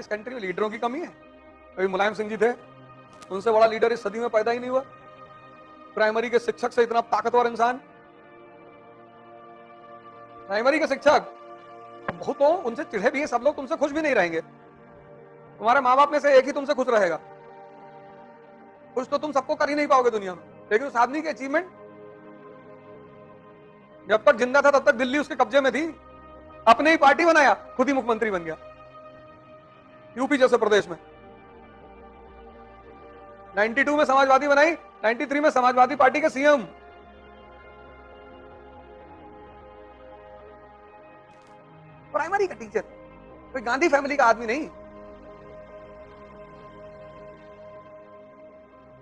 इस कंट्री में लीडरों की कमी है। कभी मुलायम सिंह जी थे, उनसे बड़ा लीडर इस सदी में पैदा ही नहीं हुआ। प्राइमरी के शिक्षक से इतना ताकतवर इंसान, प्राइमरी के शिक्षक बहुत हो, उनसे चिढ़े भी हैं सब लोग, तुमसे खुश भी नहीं रहेंगे। तुम्हारे माँ बाप में से एक ही तुमसे खुश रहेगा। खुश तो तुम सबको कर ही नहीं पाओगे दुनिया में, लेकिन उस आदमी की अचीवमेंट, जब तक जिंदा था तब तक दिल्ली उसके कब्जे में थी, अपने ही पार्टी बनाया, खुद ही मुख्यमंत्री बन गया यूपी जैसे प्रदेश में। 92 में समाजवादी बनाई, 93 में समाजवादी पार्टी के सीएम। प्राइमरी का टीचर, कोई गांधी फैमिली का आदमी नहीं।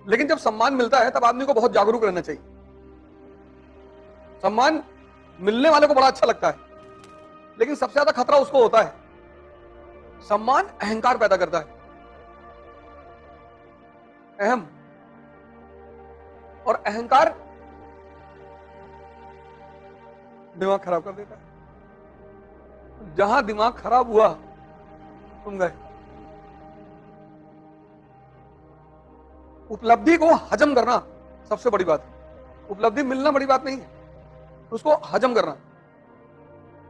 लेकिन जब सम्मान मिलता है तब आदमी को बहुत जागरूक रहना चाहिए। सम्मान मिलने वाले को बड़ा अच्छा लगता है, लेकिन सबसे ज्यादा खतरा उसको होता है। सम्मान अहंकार पैदा करता है, अहम, और अहंकार दिमाग खराब कर देता है। जहां दिमाग खराब हुआ तुम गए। उपलब्धि को हजम करना सबसे बड़ी बात है। उपलब्धि मिलना बड़ी बात नहीं है, उसको हजम करना।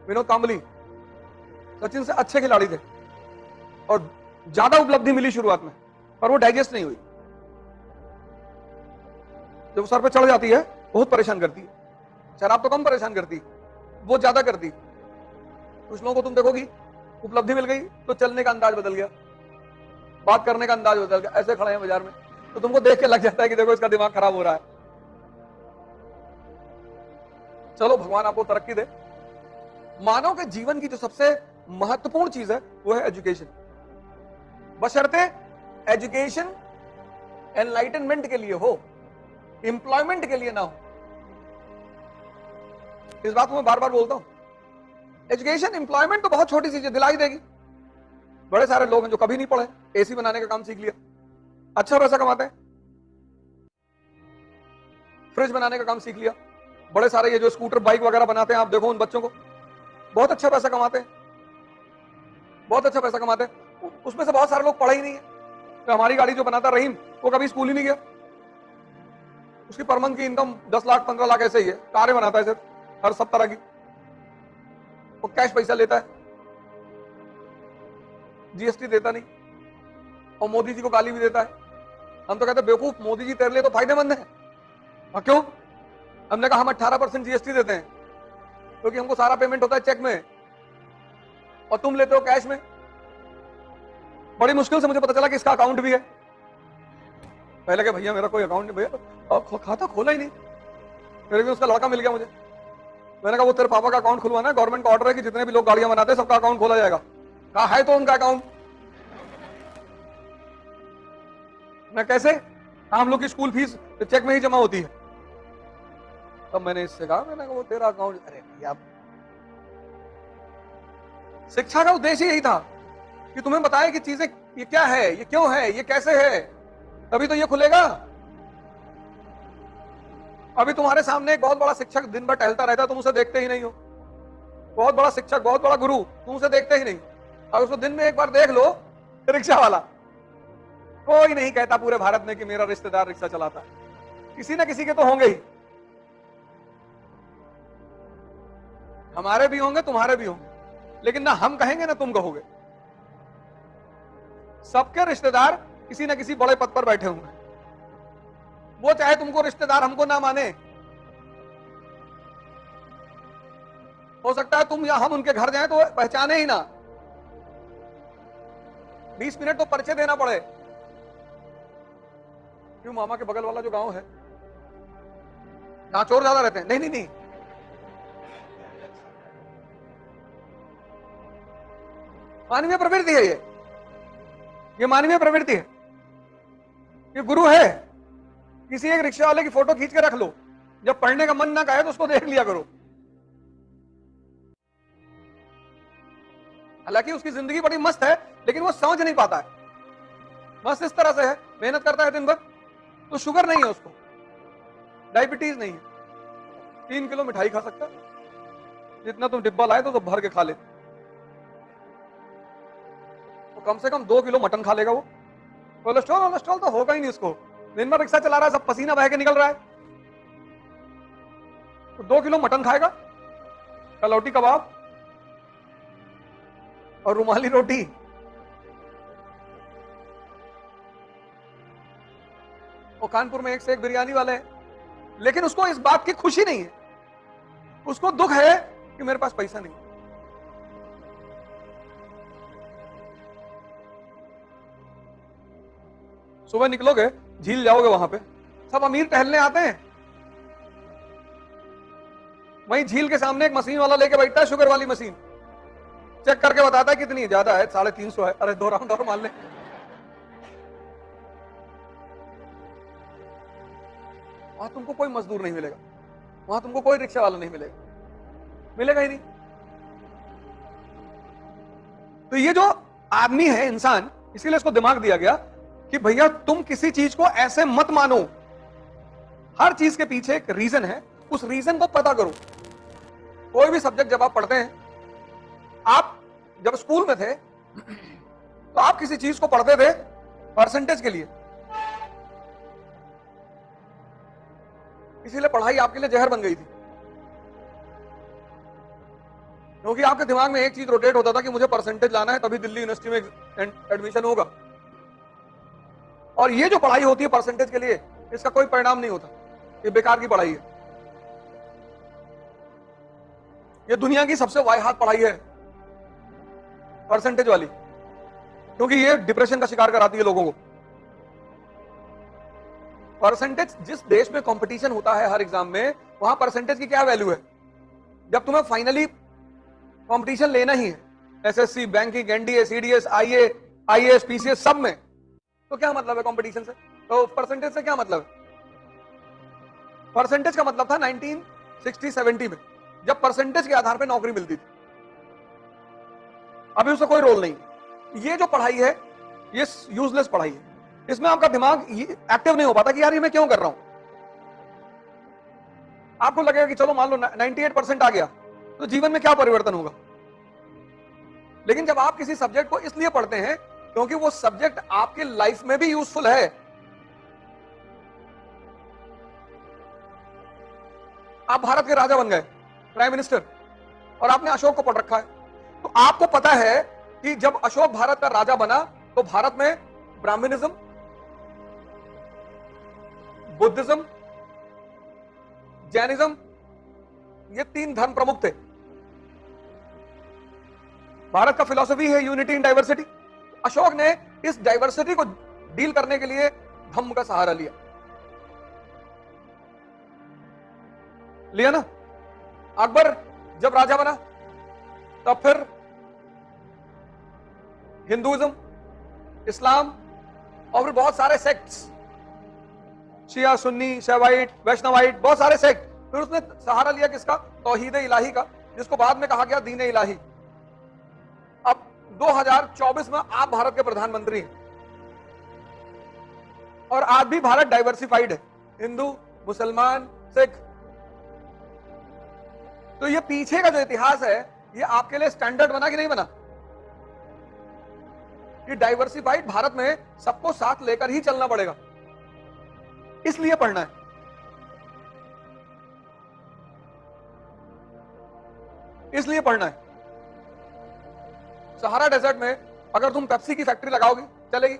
विनोद कांबली सचिन से अच्छे खिलाड़ी थे और ज्यादा उपलब्धि मिली शुरुआत में, पर वो डाइजेस्ट नहीं हुई। जब सर पे चढ़ जाती है बहुत परेशान करती है। शराब तो कम परेशान करती, वो ज्यादा करती। कुछ लोगों को तुम देखोगी उपलब्धि मिल गई तो चलने का अंदाज बदल गया, बात करने का अंदाज बदल गया। ऐसे खड़े हैं बाजार में तो तुमको देख के लग जाता है कि देखो इसका दिमाग खराब हो रहा है। चलो भगवान आपको तरक्की दे। मानव के जीवन की जो सबसे महत्वपूर्ण चीज है वो है एजुकेशन। बशर्ते एजुकेशन एनलाइटनमेंट के लिए हो, एम्प्लॉयमेंट के लिए ना हो। इस बात को मैं बार बार बोलता हूं। एजुकेशन, एम्प्लॉयमेंट तो बहुत छोटी चीज है, दिलाई देगी। बड़े सारे लोग हैं जो कभी नहीं पढ़े, एसी बनाने का काम सीख लिया, अच्छा पैसा कमाते हैं। फ्रिज बनाने का काम सीख लिया। बड़े सारे ये जो स्कूटर बाइक वगैरह बनाते हैं, आप देखो उन बच्चों को, बहुत अच्छा पैसा कमाते हैं, बहुत अच्छा पैसा कमाते हैं। उसमें से बहुत सारे लोग पढ़े ही नहीं है। तो हमारी गाड़ी जो बनाता रहीम, वो कभी स्कूल ही नहीं गया। उसकी पर मंथ की इनकम 10 लाख 15 लाख ऐसे ही है। कारें बनाता है सिर्फ, हर सब तरह की। वो कैश पैसा लेता है, जीएसटी देता नहीं, और मोदी जी को गाली भी देता है। हम तो कहते हैं बेवकूफ, मोदी जी तेरे लिए तो फायदेमंद है। और क्यों? हमने कहा हम 18% जीएसटी देते हैं क्योंकि हमको सारा पेमेंट होता है चेक में और तुम लेते हो कैश में। बड़ी मुश्किल से मुझे पता चला कि इसका अकाउंट भी है। पहले के भैया मेरा कोई अकाउंट नहीं, भैया खाता खोला ही नहीं। फिर भी उसका लड़का मिल गया मुझे। मैंने कहा वो तेरे पापा का अकाउंट खुलवाना है, गवर्नमेंट का ऑर्डर है कि जितने भी लोग गाड़ियां बनाते हैं सबका अकाउंट खोला जाएगा। कहा है तो उनका अकाउंट। मैं कैसे? हम लोग की स्कूल फीस चेक में ही जमा होती है। तब मैंने इससे कहा, मैंने कहा वो तेरा अकाउंट। अरे भैया, शिक्षा का उद्देश्य यही था कि तुम्हें बताए कि चीजें ये क्या है, ये क्यों है, ये कैसे है, तभी तो ये खुलेगा। अभी तुम्हारे सामने एक बहुत बड़ा शिक्षक दिन भर टहलता रहता है, तुम उसे देखते ही नहीं हो। बहुत बड़ा शिक्षक, बहुत बड़ा गुरु, तुम उसे देखते ही नहीं। और उसको दिन में एक बार देख लो, रिक्शा वाला। कोई नहीं कहता पूरे भारत में कि मेरा रिश्तेदार रिक्शा चलाता है। किसी ना किसी के तो होंगे ही। हमारे भी होंगे, तुम्हारे भी होंगे, लेकिन ना हम कहेंगे ना तुम कहोगे। सबके रिश्तेदार किसी ना किसी बड़े पद पर बैठे होंगे। वो चाहे तुमको रिश्तेदार हमको ना माने, हो सकता है तुम या हम उनके घर जाएं तो पहचाने ही ना। 20 मिनट तो परिचय देना पड़े। क्यों? मामा के बगल वाला जो गांव है, यहां चोर ज्यादा रहते हैं। नहीं नहीं नहीं, मानवीय प्रवृत्ति है ये मानवीय प्रवृत्ति है। ये गुरु है। किसी एक रिक्शा वाले की फोटो खींच के रख लो, जब पढ़ने का मन ना कहे तो उसको देख लिया करो। हालांकि उसकी जिंदगी बड़ी मस्त है, लेकिन वो समझ नहीं पाता है। मस्त इस तरह से है, मेहनत करता है दिन भर, तो शुगर नहीं है उसको, डायबिटीज नहीं है, 3 किलो मिठाई खा सकता है, जितना तुम डिब्बा लाए तो भर के खा ले। तो कम से कम 2 किलो मटन खा लेगा वो। कोलेस्ट्रॉल तो होगा ही नहीं उसको, दिन भर रिक्शा चला रहा है, सब पसीना बह के निकल रहा है, तो 2 किलो मटन खाएगा, कलौटी कबाब और रुमाली रोटी। वो कानपुर में एक से एक बिरयानी वाले हैं, लेकिन उसको इस बात की खुशी नहीं है, उसको दुख है कि मेरे पास पैसा नहीं। सुबह निकलोगे, झील जाओगे, वहां पे सब अमीर टहलने आते हैं, वहीं झील के सामने एक मशीन वाला लेके बैठता है, शुगर वाली मशीन, चेक करके बताता है कितनी ज्यादा है, 350 है, अरे 2 राउंड और मान ले। वहां तुमको कोई मजदूर नहीं मिलेगा, वहां तुमको कोई रिक्शा वाला नहीं मिलेगा, मिलेगा ही नहीं। तो ये जो आदमी है, इंसान, इसीलिए इसको दिमाग दिया गया कि भैया तुम किसी चीज को ऐसे मत मानो, हर चीज के पीछे एक रीजन है, उस रीजन को पता करो। कोई भी सब्जेक्ट जब आप पढ़ते हैं, आप जब स्कूल में थे तो आप किसी चीज को पढ़ते थे परसेंटेज के लिए, इसीलिए पढ़ाई आपके लिए जहर बन गई थी, क्योंकि आपके दिमाग में एक चीज रोटेट होता था कि मुझे परसेंटेज लाना है तभी दिल्ली यूनिवर्सिटी में एडमिशन होगा। और ये जो पढ़ाई होती है परसेंटेज के लिए, इसका कोई परिणाम नहीं होता, ये बेकार की पढ़ाई है। ये दुनिया की सबसे वाहियात पढ़ाई है परसेंटेज वाली, क्योंकि ये डिप्रेशन का शिकार कराती है लोगों को। परसेंटेज, जिस देश में कंपटीशन होता है हर एग्जाम में, वहां परसेंटेज की क्या वैल्यू है? जब तुम्हें फाइनली कंपटीशन लेना ही है, SSC, banking, NDA, CDS, IAS, PCS, सब में, तो क्या मतलब है कंपटीशन से? तो परसेंटेज से क्या मतलब है? परसेंटेज का मतलब था 1960-70 में, जब परसेंटेज के आधार पर नौकरी मिलती थी, अभी उसका कोई रोल नहीं। ये जो पढ़ाई है, ये यूजलेस पढ़ाई है, इसमें आपका दिमाग एक्टिव नहीं हो पाता कि यार ये मैं क्यों कर रहा हूं। आपको लगेगा कि चलो मान लो 98% आ गया तो जीवन में क्या परिवर्तन होगा, लेकिन जब आप किसी सब्जेक्ट को इसलिए पढ़ते हैं क्योंकि वो सब्जेक्ट आपके लाइफ में भी यूजफुल है। आप भारत के राजा बन गए, प्राइम मिनिस्टर, और आपने अशोक को पढ़ रखा है, तो आपको पता है कि जब अशोक भारत का राजा बना तो भारत में ब्राह्मणिज्म, बुद्धिज्म, जैनिज्म, ये 3 धर्म प्रमुख थे। भारत का फिलॉसफी है यूनिटी इन डाइवर्सिटी। अशोक ने इस डाइवर्सिटी को डील करने के लिए धम्म का सहारा लिया ना। अकबर जब राजा बना तब फिर हिंदुइज्म, इस्लाम और फिर बहुत सारे सेक्ट्स, शिया, सुन्नी, शैवाइट, वैष्णवाइट, बहुत सारे सेक्ट, फिर उसने सहारा लिया किसका? तौहीद इलाही का, जिसको बाद में कहा गया दीन इलाही। अब 2024 में आप भारत के प्रधानमंत्री हैं और आज भी भारत डाइवर्सिफाइड है, हिंदू, मुसलमान, सिख। तो ये पीछे का जो इतिहास है, ये आपके लिए स्टैंडर्ड बना कि नहीं बना कि डाइवर्सिफाइड भारत में सबको साथ लेकर ही चलना पड़ेगा, इसलिए पढ़ना है। इसलिए पढ़ना है। सहारा डेजर्ट में अगर तुम पेप्सी की फैक्ट्री लगाओगी चलेगी,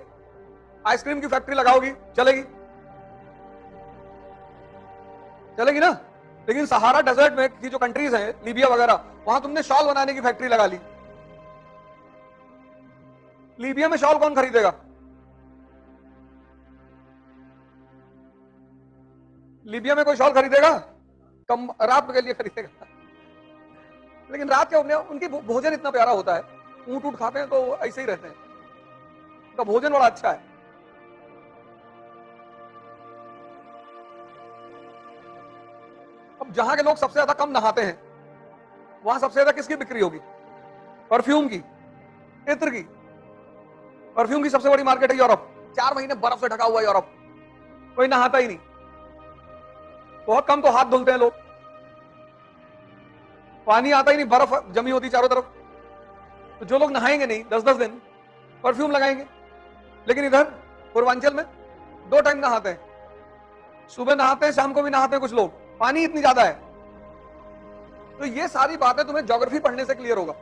आइसक्रीम की फैक्ट्री लगाओगी चलेगी, चलेगी ना। लेकिन सहारा डेजर्ट में की जो कंट्रीज हैं, लीबिया वगैरह, वहां तुमने शॉल बनाने की फैक्ट्री लगा ली। लीबिया में शॉल कौन खरीदेगा? लीबिया में कोई शॉल खरीदेगा? कम रात के लिए खरीदेगा। लेकिन रात के उनकी भोजन इतना प्यारा होता है, ऊंट ऊंट खाते हैं तो ऐसे ही रहते हैं, उनका भोजन बड़ा अच्छा है। अब जहां के लोग सबसे ज्यादा कम नहाते हैं, वहां सबसे ज्यादा किसकी बिक्री होगी? परफ्यूम की, इत्र की। परफ्यूम की सबसे बड़ी मार्केट है यूरोप। 4 महीने बर्फ से ढका हुआ यूरोप, कोई नहाता ही नहीं, बहुत कम तो हाथ धुलते हैं लोग, पानी आता ही नहीं, बर्फ जमी होती चारों तरफ। तो जो लोग नहाएंगे नहीं 10-10 दिन, परफ्यूम लगाएंगे। लेकिन इधर पूर्वांचल में 2 टाइम नहाते हैं, सुबह नहाते हैं, शाम को भी नहाते हैं कुछ लोग, पानी इतनी ज्यादा है। तो ये सारी बातें तुम्हें ज्योग्राफी पढ़ने से क्लियर होगा।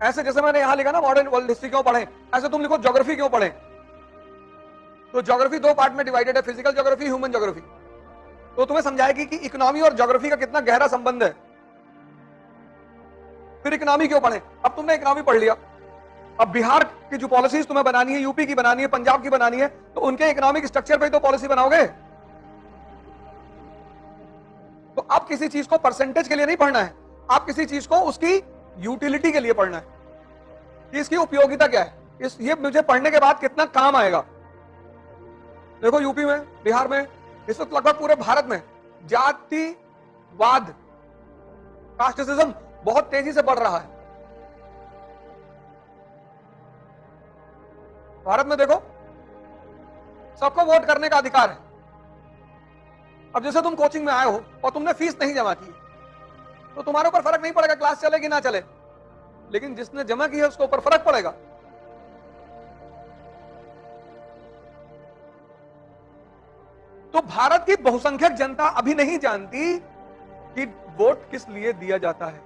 ऐसे जैसे मैंने यहां लिखा ना मॉडर्न वर्ल्ड हिस्ट्री क्यों पढ़ें, ऐसे तुम लिखो ज्योग्राफी क्यों पढ़ें। तो ज्योग्राफी 2 पार्ट में डिवाइडेड है, फिजिकल ज्योग्राफी, ह्यूमन ज्योग्राफी। तो तुम्हें समझाएगी कि इकोनॉमी और ज्योग्राफी का कितना गहरा संबंध है। फिर इकोनॉमी क्यों पढ़ें, अब तुमने इकोनॉमी पढ़ लिया, अब बिहार की जो पॉलिसीज तुम्हें बनानी है, यूपी की बनानी है, पंजाब की बनानी है, तो उनके इकोनॉमिक स्ट्रक्चर पे तो पॉलिसी बनाओगे। तो आप किसी चीज को परसेंटेज के लिए नहीं पढ़ना है, आप किसी चीज को उसकी यूटिलिटी के लिए पढ़ना है कि इसकी उपयोगिता क्या है, ये मुझे पढ़ने के बाद कितना काम आएगा। देखो यूपी में, बिहार में, इस वक्त लगभग पूरे भारत में जातिवाद, कास्टिज्म बहुत तेजी से बढ़ रहा है। भारत में देखो सबको वोट करने का अधिकार है। अब जैसे तुम कोचिंग में आए हो और तुमने फीस नहीं जमा की, तो तुम्हारे ऊपर फर्क नहीं पड़ेगा क्लास चले कि ना चले, लेकिन जिसने जमा की है उसके ऊपर फर्क पड़ेगा। तो भारत की बहुसंख्यक जनता अभी नहीं जानती कि वोट किस लिए दिया जाता है,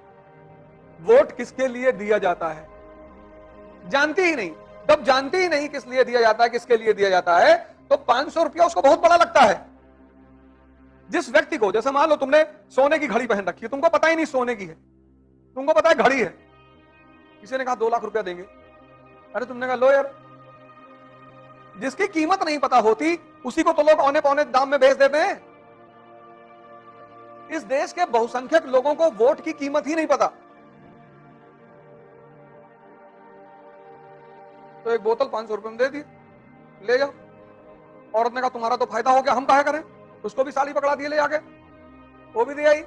वोट किसके लिए दिया जाता है, जानती ही नहीं। तब जानती ही नहीं किस लिए दिया जाता है, किसके लिए दिया जाता है, तो 500 रुपया उसको बहुत बड़ा लगता है। जिस व्यक्ति को, जैसे मान लो तुमने सोने की घड़ी पहन रखी है, तुमको पता ही नहीं सोने की है, तुमको पता है घड़ी है, किसी ने कहा 2 लाख रुपया देंगे, अरे तुमने कहा लो यार। जिसकी कीमत नहीं पता होती उसी को तो लोग औने पौने दाम में बेच देते हैं। इस देश के बहुसंख्यक लोगों को वोट की कीमत ही नहीं पता। तो एक बोतल 500 रुपए में दे दी, ले जाओ। औरत ने कहा तुम्हारा तो फायदा हो गया, हम काहे करें, उसको भी साड़ी पकड़ा दिए ले जाके, वो भी दे आई।